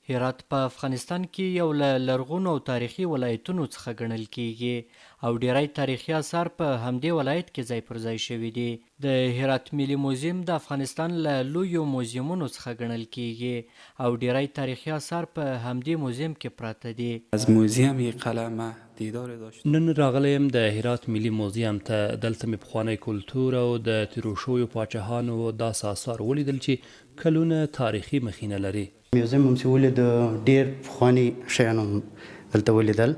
هرات په افغانستان کې یو له لرغونو او تاریخي ولایتونو څخه ګڼل کیږي او ډیری تاریخي آثار په همدې ولایت کې ځای پر ځای شوي دي. د هرات ملي موزیم د افغانستان له لویو موزیمونو څخه ګڼل کیږي او ډیری تاریخي آثار په همدې موزیم کې پراته دي. از موزیم قلمه دیدار داشت. نن راغلی یم د هرات ملي موزیم ته. دلته مې پخوانی کلتور او د تیرو شویو پاچاهانو داسې آثار ولیدل چې کلونه تاریخي مخینه لري. میوزیم هم چې ولید ډېر پخواني شیان هم دلته ولیدل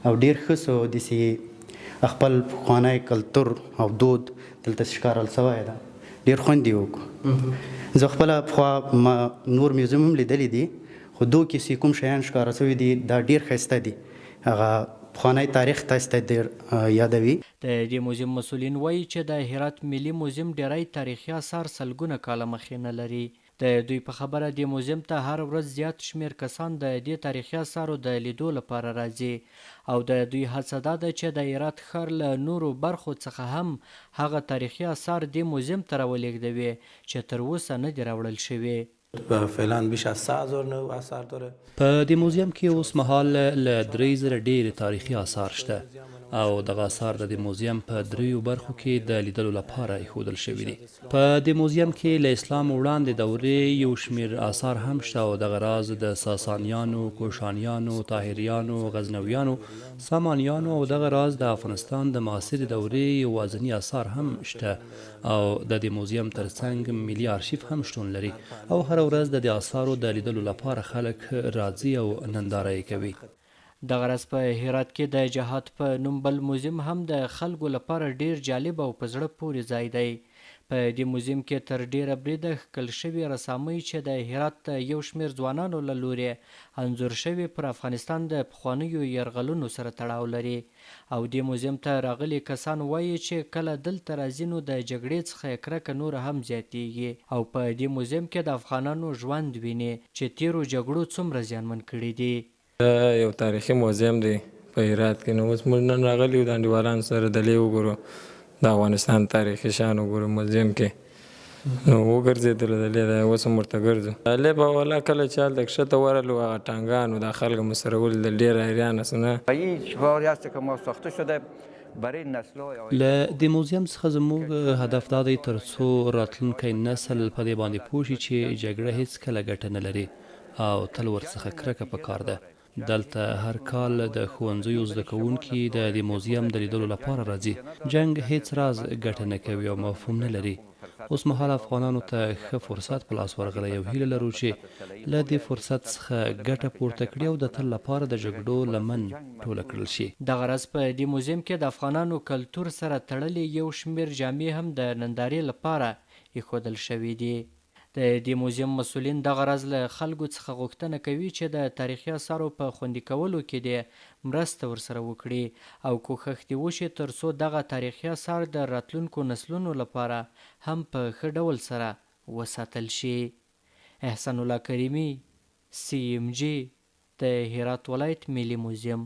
او ډېر ښه څه داسې خپل پخوانی کلتور او دود دلته ښکارل سوی ده. ډېر خوند یې وکړو. زه خپله پخوا نور میوزیم هم لیدلی دي خو دو کې چې کوم شیان ښکاره سوي دي دا ډېر ښایسته دي. هغه پخوانی تاریخ تاسو ته ډېر یادوي. د دې موزیم مسؤلین وایي چې د هرات ملي موزیم ډیری تاریخي آثار سلګونه کاله مخینه لري. د دوی په خبره دې موزیم ته هر ورځ زیات شمیر کسان د دې تاریخي آثارو د لیدو لپاره راځي او د دوی هڅه دا ده چې د هرات ښار له نورو برخو څخه هم هغه تاریخي آثار دې موزیم ته راولېږدوي چې تر اوسه نه دي راوړل شوي. فعلا بیش از 3000 نوع اثر داره. په دې موزیم کې اوس مهال له 3000 ډېرې تاریخي آثار شته او دغه آثار د دې موزیم په دریو برخو کې د لیدلو لپاره ایښودل شوي دي. په دې موزیم کې له اسلام وړاندې دورې یو شمیر آثار هم شته او دغه راز د ساسانیانو، کوشانیانو، طاهریانو، غزنویانو، سامانیانو او دغه راز د افغانستان د معاصرې دورې یوازیني آثار هم شته او د دې موزیم ترڅنګ ملي آرشیف هم شتون لري او هر ورځ د دې آثارو د لیدلو لپاره خلک راځي او ننداره یې کوي. دغه راز په هرات کې د جهاد په نوم بل موزیم هم د خلکو لپاره ډیر جالب او په زړه پورې ځای دی. په دې موزیم کې تر ډیره بریده ښکل شوي رسامۍ چې د هرات یو شمیر ځوانانو له لورې انځور شوي پر افغانستان د پخوانیو یرغلونو سره تړاو لري او دې موزیم ته راغلي کسان وایي چې کله دلته راځي نو د جګړې څخه کرکه نور هم زیاتیږي او په دې موزیم کې د افغانانو ژوند ویني چې تیرو جګړو څومره زیانمن کړي دي. یو تاریخي موزیم دی په هرات کې. نو اوس موږ نن راغلي یو د انډیوالانو سره دلې وګورو د افغانستان تاریخي شیان وګورو موزیم کې. نو وګرځېدلو دلې دا اوس هم ورته ګرځو. دلې به والا کله چې هلته کښته ورغلو هغه ټانګانو دا خلک مو سره ولیدل ډېر حیرانه سونه. له دې موزیم څخه زموږ هدف دا دی تر څو راتلونکی نسل په دې باندې پوه شي چې جګړه هیڅکله ګټه نه لري او تل ورڅخه کرکه پکار ده. دلته هر کال د ښوونځیو زده کوونکي د دې موزیم د لیدلو لپاره راځي. جنګ هیڅ راز ګټه نه کوي او مفهوم نه لري. اوس مهال افغانانو ته ښه فرصت په لاس ورغلی او هیله لرو چې له دې فرصت څخه ګټه پورته کړي او د تل لپاره د جګړو لمن ټوله کړل شي. دغه راز په دې موزیم کې د افغانانو کلتور سره تړلې یو شمیر جامې هم د نندارې لپاره ایښودل شوي دي. د دې موزیم مسؤلین دغه راز له خلکو څخه غوښتنه کوي چې د تاریخي آثارو په خوندي کولو کې دې مرسته ورسره وکړي او کوښښ دې وشي تر څو دغه تاریخي آثار د راتلونکو نسلونو لپاره هم په ښه ډول سره وساتل شي. احسان الله کریمي، CMG، د هرات ولایت ملي موزیم.